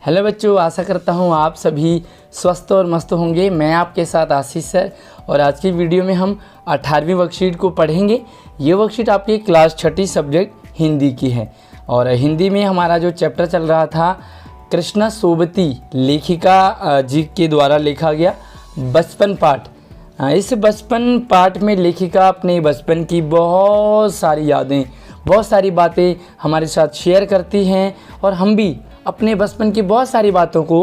Hello बच्चों, आशा करता हूँ आप सभी स्वस्थ और मस्त होंगे। मैं आपके साथ आशीष सर और आज की वीडियो में हम 18वीं वर्कशीट को पढ़ेंगे। ये वर्कशीट आपकी क्लास 6 सब्जेक्ट हिंदी की है और हिंदी में हमारा जो चैप्टर चल रहा था कृष्णा सोबती लेखिका जी के द्वारा लिखा गया बचपन पाठ। इस बचपन पाठ में लेखिका अपने बचपन की बहुत सारी यादें, बहुत सारी बातें हमारे साथ शेयर करती हैं और हम भी अपने बचपन की बहुत सारी बातों को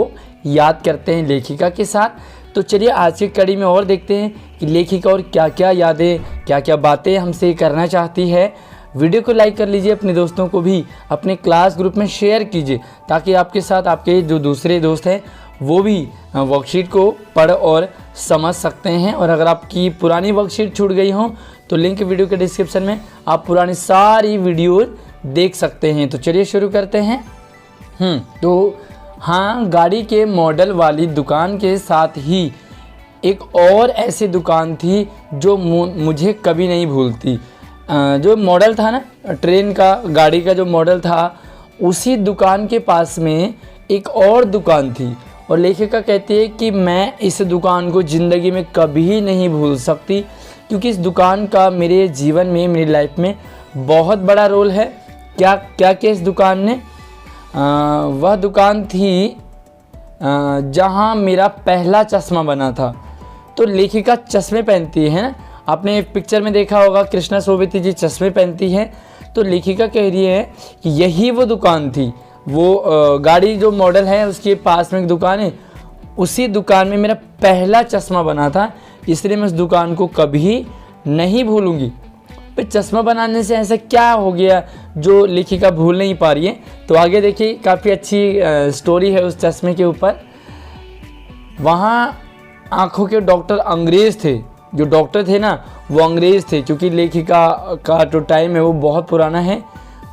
याद करते हैं लेखिका के साथ। तो चलिए आज की कड़ी में और देखते हैं कि लेखिका और क्या क्या यादें, क्या क्या बातें हमसे करना चाहती है। वीडियो को लाइक कर लीजिए, अपने दोस्तों को भी अपने क्लास ग्रुप में शेयर कीजिए ताकि आपके साथ आपके जो दूसरे दोस्त हैं वो भी वर्कशीट को पढ़ और समझ सकते हैं। और अगर आपकी पुरानी वर्कशीट छूट गई हो तो लिंक वीडियो के डिस्क्रिप्शन में आप पुरानी सारी वीडियो देख सकते हैं। तो चलिए शुरू करते हैं। तो हाँ, गाड़ी के मॉडल वाली दुकान के साथ ही एक और ऐसी दुकान थी जो मुझे कभी नहीं भूलती। जो मॉडल था ना ट्रेन का, गाड़ी का जो मॉडल था, उसी दुकान के पास में एक और दुकान थी और लेखिका कहती है कि मैं इस दुकान को ज़िंदगी में कभी नहीं भूल सकती क्योंकि इस दुकान का मेरे जीवन में, मेरी लाइफ में बहुत बड़ा रोल है। क्या क्या इस दुकान ने? वह दुकान थी जहाँ मेरा पहला चश्मा बना था। तो लेखिका चश्मे पहनती है ना, आपने एक पिक्चर में देखा होगा कृष्णा सोबती जी चश्मे पहनती हैं। तो लेखिका कह रही है कि यही वो दुकान थी। वो गाड़ी जो मॉडल है उसके पास में एक दुकान है, उसी दुकान में मेरा पहला चश्मा बना था, इसलिए मैं उस दुकान को कभी नहीं भूलूंगी। फिर चश्मा बनाने से ऐसा क्या हो गया जो लेखिका भूल नहीं पा रही है? तो आगे देखिए, काफ़ी अच्छी स्टोरी है उस चश्मे के ऊपर। वहाँ आँखों के डॉक्टर अंग्रेज़ थे, जो डॉक्टर थे ना वो अंग्रेज़ थे क्योंकि लेखिका का जो टाइम है वो बहुत पुराना है।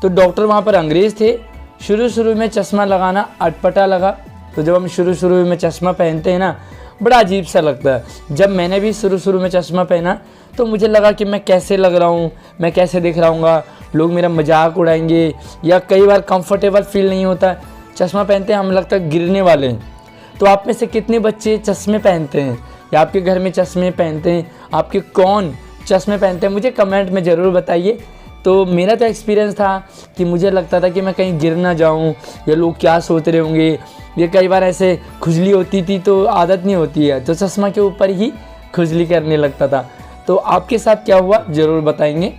तो डॉक्टर वहाँ पर अंग्रेज़ थे। शुरू में चश्मा लगाना अटपटा लगा। तो जब हम शुरू में चश्मा पहनते हैं ना, बड़ा अजीब सा लगता है। जब मैंने भी शुरू में चश्मा पहना तो मुझे लगा कि मैं कैसे लग रहा हूँ, मैं कैसे दिख रहा हूँगा, लोग मेरा मजाक उड़ाएंगे, या कई बार कंफर्टेबल फील नहीं होता। चश्मा पहनते हैं हम लगता है गिरने वाले हैं। तो आप में से कितने बच्चे चश्मे पहनते हैं या आपके घर में चश्मे पहनते हैं? आपके कौन चश्मे पहनते हैं मुझे कमेंट में ज़रूर बताइए। तो मेरा तो एक्सपीरियंस था कि मुझे लगता था कि मैं कहीं गिर ना जाऊँ या लोग क्या सोच रहे होंगे। ये कई बार ऐसे खुजली होती थी तो आदत नहीं होती है तो चश्मा के ऊपर ही खुजली करने लगता था। तो आपके साथ क्या हुआ ज़रूर बताएंगे।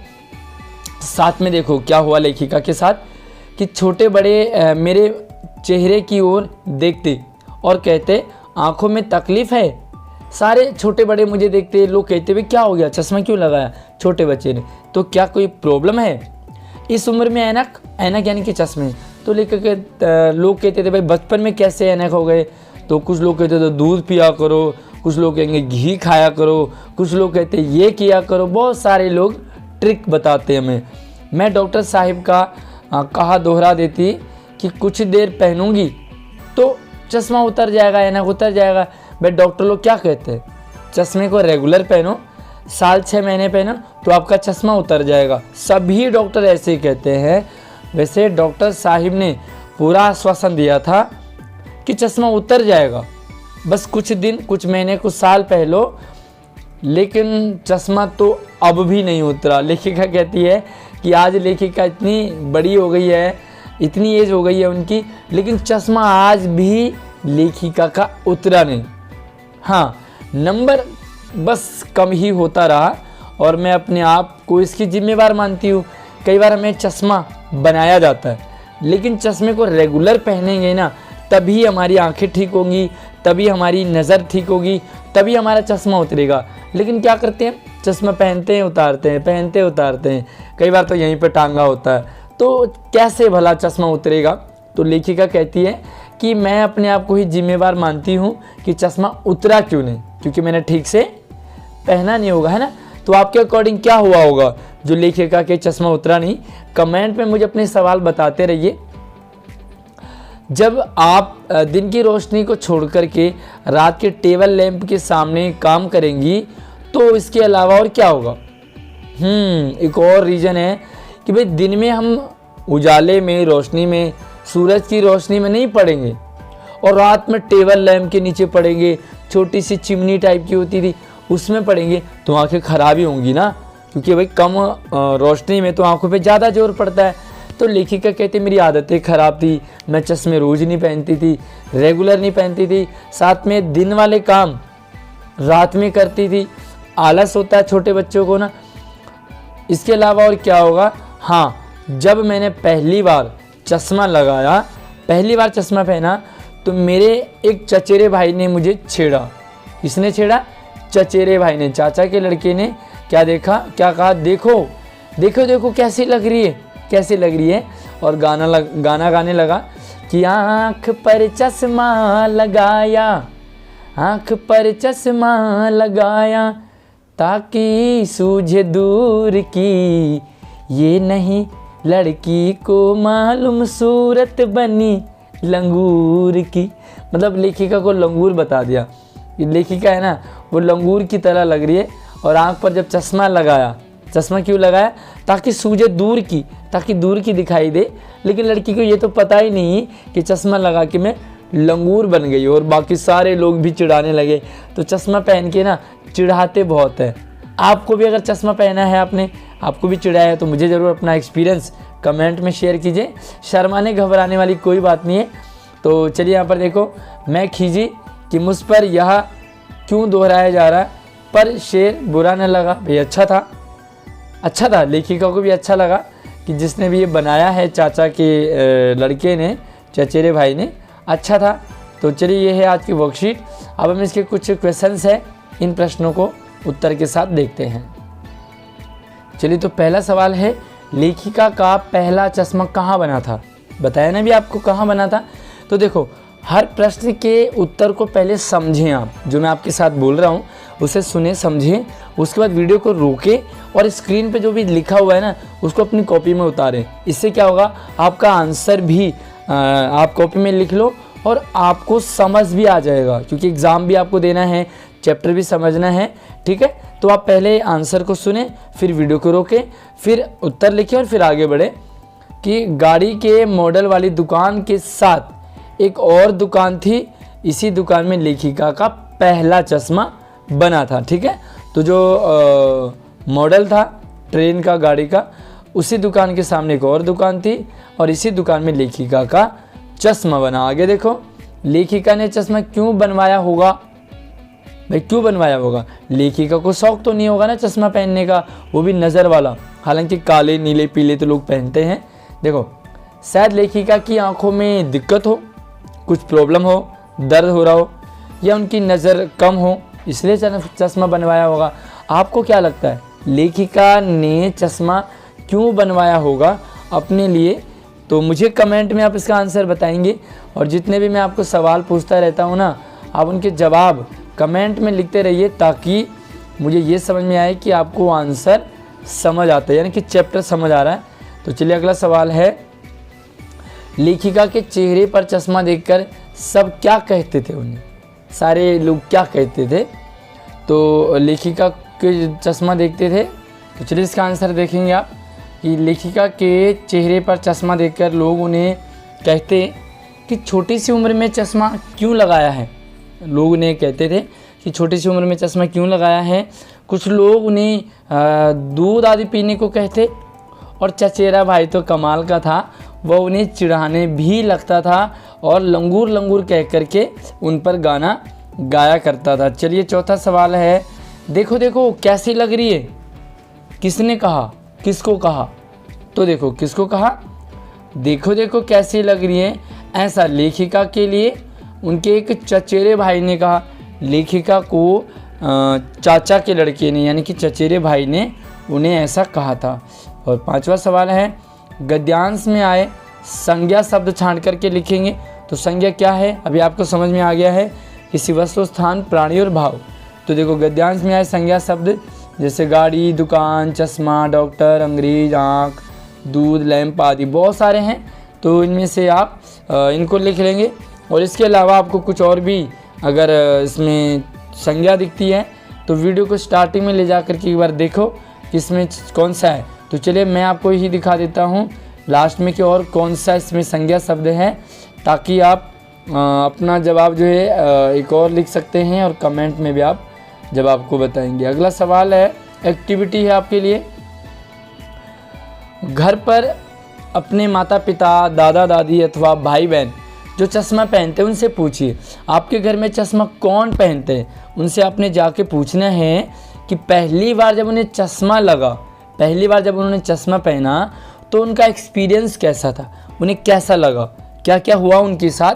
साथ में देखो क्या हुआ लेखिका के साथ कि छोटे बड़े मेरे चेहरे की ओर देखते और कहते आंखों में तकलीफ़ है। सारे छोटे बड़े मुझे देखते, लोग कहते हुए क्या हो गया, चश्मा क्यों लगाया छोटे बच्चे ने, तो क्या कोई प्रॉब्लम है? इस उम्र में ऐनक यानी कि चश्मे। तो लेकर लोग कहते थे भाई बचपन में कैसे ऐनक हो गए? तो कुछ लोग कहते थे दूध पिया करो, कुछ लोग कहेंगे घी खाया करो, कुछ लोग कहते ये किया करो। बहुत सारे लोग ट्रिक बताते हमें। मैं डॉक्टर साहिब का कहा दोहरा देती कि कुछ देर पहनूंगी तो चश्मा उतर जाएगा, ऐनक उतर जाएगा। भाई डॉक्टर लोग क्या कहते हैं? चश्मे को रेगुलर पहनो, साल 6 महीने पहनो तो आपका चश्मा उतर जाएगा। सभी डॉक्टर ऐसे ही कहते हैं। वैसे डॉक्टर साहिब ने पूरा आश्वासन दिया था कि चश्मा उतर जाएगा, बस कुछ दिन, कुछ महीने, कुछ साल पहलो। लेकिन चश्मा तो अब भी नहीं उतरा। लेखिका कहती है कि आज लेखिका इतनी बड़ी हो गई है, इतनी एज हो गई है उनकी, लेकिन चश्मा आज भी लेखिका का उतरा नहीं। हाँ, नंबर बस कम ही होता रहा और मैं अपने आप को इसकी जिम्मेवार मानती हूँ। कई बार हमें चश्मा बनाया जाता है, लेकिन चश्मे को रेगुलर पहनेंगे ना तभी हमारी आंखें ठीक होंगी, तभी हमारी नज़र ठीक होगी, तभी हमारा चश्मा उतरेगा। लेकिन क्या करते हैं, चश्मा पहनते हैं उतारते हैं, पहनते उतारते हैं, कई बार तो यहीं पे टांगा होता है। तो कैसे भला चश्मा उतरेगा? तो लेखिका कहती है कि मैं अपने आप को ही जिम्मेवार मानती हूँ कि चश्मा उतरा क्यों नहीं, क्योंकि मैंने ठीक से पहना नहीं होगा, है ना। तो आपके अकॉर्डिंग क्या हुआ होगा जो लेखिका के चश्मा उतरा नहीं? कमेंट में मुझे अपने सवाल बताते रहिए। जब आप दिन की रोशनी को छोड़ कर के रात के टेबल लैंप के सामने काम करेंगी तो इसके अलावा और क्या होगा? एक और रीज़न है कि भाई दिन में हम उजाले में, रोशनी में, सूरज की रोशनी में नहीं पढ़ेंगे, और रात में टेबल लैंप के नीचे पढ़ेंगे, छोटी सी चिमनी टाइप की होती थी उसमें पढ़ेंगे, तो आंखें खराब ही होंगी ना, क्योंकि भाई कम रोशनी में तो आंखों पे ज़्यादा जोर पड़ता है। तो लेखिका कहते मेरी आदतें ख़राब थी, मैं चश्मे रोज़ नहीं पहनती थी, रेगुलर नहीं पहनती थी, साथ में दिन वाले काम रात में करती थी, आलस होता है छोटे बच्चों को ना। इसके अलावा और क्या होगा, हाँ, जब मैंने पहली बार चश्मा लगाया, पहली बार चश्मा पहना, तो मेरे एक चचेरे भाई ने मुझे छेड़ा। किसने छेड़ा? चचेरे भाई ने, चाचा के लड़के ने क्या देखा, क्या कहा, देखो देखो देखो कैसी लग रही है, कैसी लग रही है, और गाना गाने लगा कि आँख पर चश्मा लगाया, आँख पर चश्मा लगाया, ताकि सूझे दूर की, ये नहीं लड़की को मालूम सूरत बनी लंगूर की। मतलब लेखिका को लंगूर बता दिया। ये लेखिका है ना, वो लंगूर की तरह लग रही है। और आँख पर जब चश्मा लगाया, चश्मा क्यों लगाया? ताकि सूझे दूर की, ताकि दूर की दिखाई दे। लेकिन लड़की को ये तो पता ही नहीं कि चश्मा लगा के मैं लंगूर बन गई, और बाकी सारे लोग भी चिढ़ाने लगे। तो चश्मा पहन के ना चिढ़ाते बहुत है। आपको भी अगर चश्मा पहना है, आपने, आपको भी चिढ़ाया है, तो मुझे ज़रूर अपना एक्सपीरियंस कमेंट में शेयर कीजिए। शर्माने घबराने वाली कोई बात नहीं है। तो चलिए यहाँ पर देखो, मैं खींची कि मुझ पर यह क्यों दोहराया जा रहा है, पर शेर बुरा न लगा। भाई अच्छा था, अच्छा था, लेखिका को भी अच्छा लगा कि जिसने भी ये बनाया है, चाचा के लड़के ने, चचेरे भाई ने, अच्छा था। तो चलिए ये है आज की वर्कशीट। अब हम इसके कुछ क्वेश्चंस हैं, इन प्रश्नों को उत्तर के साथ देखते हैं। चलिए तो पहला सवाल है, लेखिका का पहला चश्मा कहाँ बना था? बताया ना भी आपको कहाँ बना था। तो देखो, हर प्रश्न के उत्तर को पहले समझें आप, जो मैं आपके साथ बोल रहा हूँ उसे सुने, समझें, उसके बाद वीडियो को रोकें और स्क्रीन पे जो भी लिखा हुआ है ना उसको अपनी कॉपी में उतारें। इससे क्या होगा, आपका आंसर भी आप कॉपी में लिख लो और आपको समझ भी आ जाएगा, क्योंकि एग्ज़ाम भी आपको देना है, चैप्टर भी समझना है, ठीक है। तो आप पहले आंसर को सुने, फिर वीडियो को रोकें, फिर उत्तर लिखें और फिर आगे बढ़े। कि गाड़ी के मॉडल वाली दुकान के साथ एक और दुकान थी, इसी दुकान में लेखिका का पहला चश्मा बना था, ठीक है। तो जो मॉडल था ट्रेन का, गाड़ी का, उसी दुकान के सामने एक और दुकान थी और इसी दुकान में लेखिका का चश्मा बना। आगे देखो, लेखिका ने चश्मा क्यों बनवाया होगा? भाई क्यों बनवाया होगा? लेखिका को शौक तो नहीं होगा ना चश्मा पहनने का, वो भी नज़र वाला। हालांकि काले, नीले, पीले तो लोग पहनते हैं। देखो, शायद लेखिका की आंखों में दिक्कत हो, कुछ प्रॉब्लम हो, दर्द हो रहा हो, या उनकी नज़र कम हो, इसलिए चश्मा बनवाया होगा। आपको क्या लगता है, लेखिका ने चश्मा क्यों बनवाया होगा अपने लिए? तो मुझे कमेंट में आप इसका आंसर बताएंगे। और जितने भी मैं आपको सवाल पूछता रहता हूँ ना, आप उनके जवाब कमेंट में लिखते रहिए, ताकि मुझे ये समझ में आए कि आपको आंसर समझ आता है, यानी कि चैप्टर समझ आ रहा है। तो चलिए अगला सवाल है, लेखिका के चेहरे पर चश्मा देखकर सब क्या कहते थे? उन्हें सारे लोग क्या कहते थे? तो लेखिका के चश्मा देखते थे, तो चलिए इसका आंसर देखेंगे आप कि लेखिका के चेहरे पर चश्मा देखकर लोग उन्हें कहते कि छोटी सी उम्र में चश्मा क्यों लगाया है। लोग उन्हें कहते थे कि छोटी सी उम्र में चश्मा क्यों लगाया है। कुछ लोग उन्हें दूध आदि पीने को कहते, और चचेरा भाई तो कमाल का था, वह उन्हें चिढ़ाने भी लगता था और लंगूर लंगूर कह करके उन पर गाना गाया करता था। चलिए चौथा सवाल है, देखो देखो कैसी लग रही है, किसने कहा, किसको कहा? तो देखो किसको कहा, देखो देखो कैसी लग रही है, ऐसा लेखिका के लिए उनके एक चचेरे भाई ने कहा। लेखिका को चाचा के लड़के ने, यानी कि चचेरे भाई ने उन्हें ऐसा कहा था। और पांचवा सवाल है, गद्यांश में आए संज्ञा शब्द छांट करके लिखेंगे। तो संज्ञा क्या है, अभी आपको समझ में आ गया है, किसी वस्तु, स्थान, प्राणी और भाव। तो देखो, गद्यांश में आए संज्ञा शब्द जैसे गाड़ी, दुकान, चश्मा, डॉक्टर, अंग्रेज, आँख, दूध, लैंप आदि बहुत सारे हैं। तो इनमें से आप इनको लिख लेंगे। और इसके अलावा आपको कुछ और भी अगर इसमें संज्ञा दिखती है तो वीडियो को स्टार्टिंग में ले जा कर के एक बार देखो कि इसमें कौन सा है। तो चलिए मैं आपको यही दिखा देता हूँ लास्ट में कि और कौन सा इसमें संज्ञा शब्द है, ताकि आप अपना जवाब जो है एक और लिख सकते हैं और कमेंट में भी आप जवाब को बताएंगे। अगला सवाल है, एक्टिविटी है आपके लिए। घर पर अपने माता पिता, दादा दादी अथवा भाई बहन जो चश्मा पहनते हैं उनसे पूछिए आपके घर में चश्मा कौन पहनते हैं। उनसे आपने जाके पूछना है कि पहली बार जब उन्हें चश्मा लगा, पहली बार जब उन्होंने चश्मा पहना तो उनका एक्सपीरियंस कैसा था, उन्हें कैसा लगा, क्या क्या हुआ उनके साथ,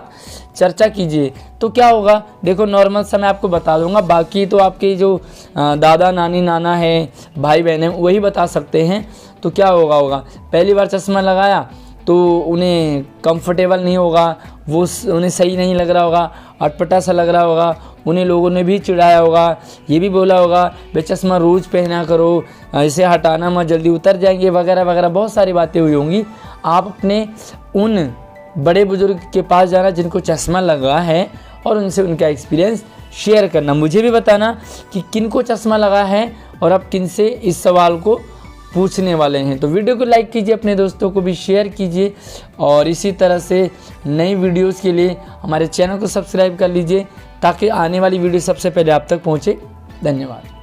चर्चा कीजिए। तो क्या होगा, देखो नॉर्मल सा मैं आपको बता दूंगा, बाकी तो आपके जो दादा नानी नाना है, भाई बहन है, वही बता सकते हैं। तो क्या होगा पहली बार चश्मा लगाया तो उन्हें कंफर्टेबल नहीं होगा, वो उन्हें सही नहीं लग रहा होगा, अटपटा सा लग रहा होगा, उन्हें लोगों ने भी चिढ़ाया होगा, ये भी बोला होगा भाई चश्मा रोज़ पहना करो, इसे हटाना मत, जल्दी उतर जाएंगे, वगैरह वगैरह बहुत सारी बातें हुई होंगी। आप अपने उन बड़े बुजुर्ग के पास जाना जिनको चश्मा लगा है और उनसे उनका एक्सपीरियंस शेयर करना। मुझे भी बताना कि किनको चश्मा लगा है और आप किन से इस सवाल को पूछने वाले हैं। तो वीडियो को लाइक कीजिए, अपने दोस्तों को भी शेयर कीजिए और इसी तरह से नई वीडियोस के लिए हमारे चैनल को सब्सक्राइब कर लीजिए ताकि आने वाली वीडियो सबसे पहले आप तक पहुंचे। धन्यवाद।